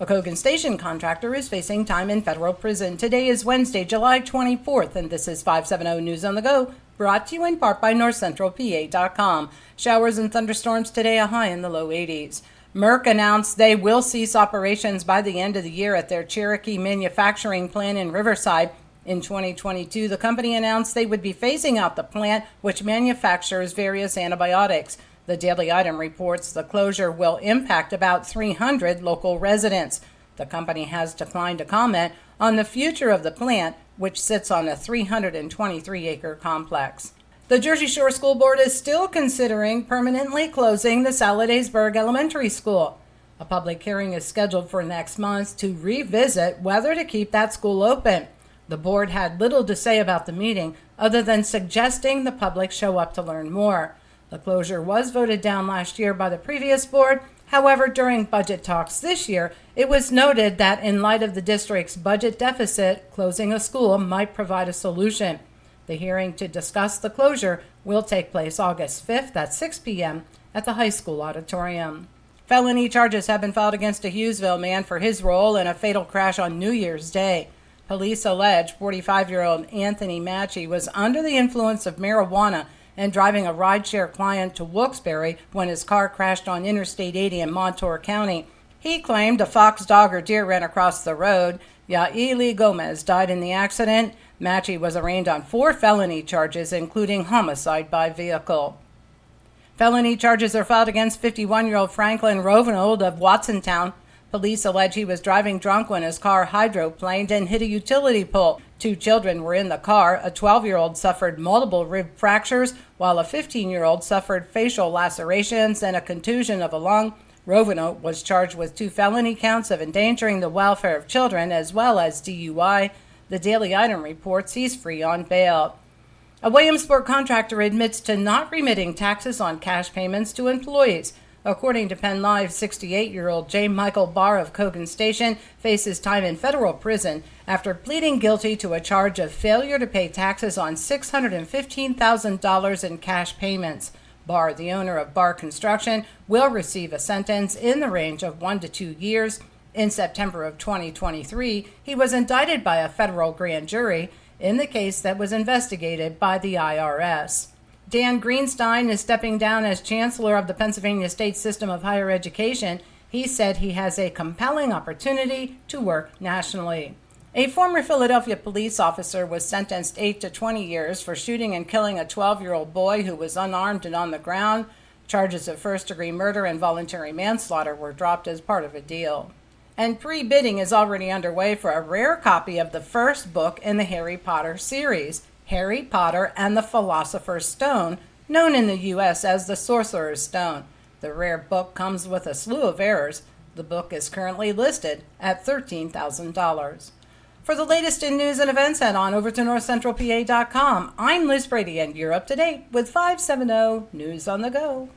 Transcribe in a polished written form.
A Cogan Station contractor is facing time in federal prison. Today is Wednesday, July 24th, and this is 570 News on the Go, brought to you in part by NorthCentralPA.com. Showers and thunderstorms today, a high in the low 80s. Merck announced they will cease operations by the end of the year at their Cherokee manufacturing plant in Riverside. In 2022, the company announced they would be phasing out the plant, which manufactures various antibiotics. The Daily Item reports the closure will impact about 300 local residents. The company has declined to comment on the future of the plant, which sits on a 323-acre complex. The Jersey Shore School Board is still considering permanently closing the Saladaysburg Elementary School. A public hearing is scheduled for next month to revisit whether to keep that school open. The board had little to say about the meeting other than suggesting the public show up to learn more. The closure was voted down last year by the previous board. However, during budget talks this year, it was noted that in light of the district's budget deficit, closing a school might provide a solution. The hearing to discuss the closure will take place August 5th at 6 p.m. at the high school auditorium. Felony charges have been filed against a Hughesville man for his role in a fatal crash on New Year's Day. Police allege 45-year-old Anthony Matchey was under the influence of marijuana and driving a rideshare client to Wilkes-Barre when his car crashed on Interstate 80 in Montour County. He claimed a fox, dog, or deer ran across the road. Yaeli Gomez died in the accident. Matchey was arraigned on 4 felony charges, including homicide by vehicle. Felony charges are filed against 51-year-old Franklin Rovenold of Watsontown. Police allege he was driving drunk when his car hydroplaned and hit a utility pole. 2 children were in the car. A 12-year-old suffered multiple rib fractures, while a 15-year-old suffered facial lacerations and a contusion of a lung. Rovenold was charged with 2 felony counts of endangering the welfare of children as well as DUI. The Daily Item reports he's free on bail. A Williamsport contractor admits to not remitting taxes on cash payments to employees. According to Penn Live, 68-year-old J. Michael Barr of Cogan Station faces time in federal prison after pleading guilty to a charge of failure to pay taxes on $615,000 in cash payments. Barr, the owner of Barr Construction, will receive a sentence in the range of 1 to 2 years. In September of 2023, he was indicted by a federal grand jury in the case that was investigated by the IRS. Dan Greenstein is stepping down as Chancellor of the Pennsylvania State System of Higher Education. He said he has a compelling opportunity to work nationally. A former Philadelphia police officer was sentenced 8 to 20 years for shooting and killing a 12-year-old boy who was unarmed and on the ground. Charges of first-degree murder and voluntary manslaughter were dropped as part of a deal. And pre-bidding is already underway for a rare copy of the first book in the Harry Potter series, Harry Potter and the Philosopher's Stone, known in the U.S. as the Sorcerer's Stone. The rare book comes with a slew of errors. The book is currently listed at $13,000. For the latest in news and events, head on over to NorthCentralPA.com. I'm Liz Brady, and you're up to date with 570 News on the Go.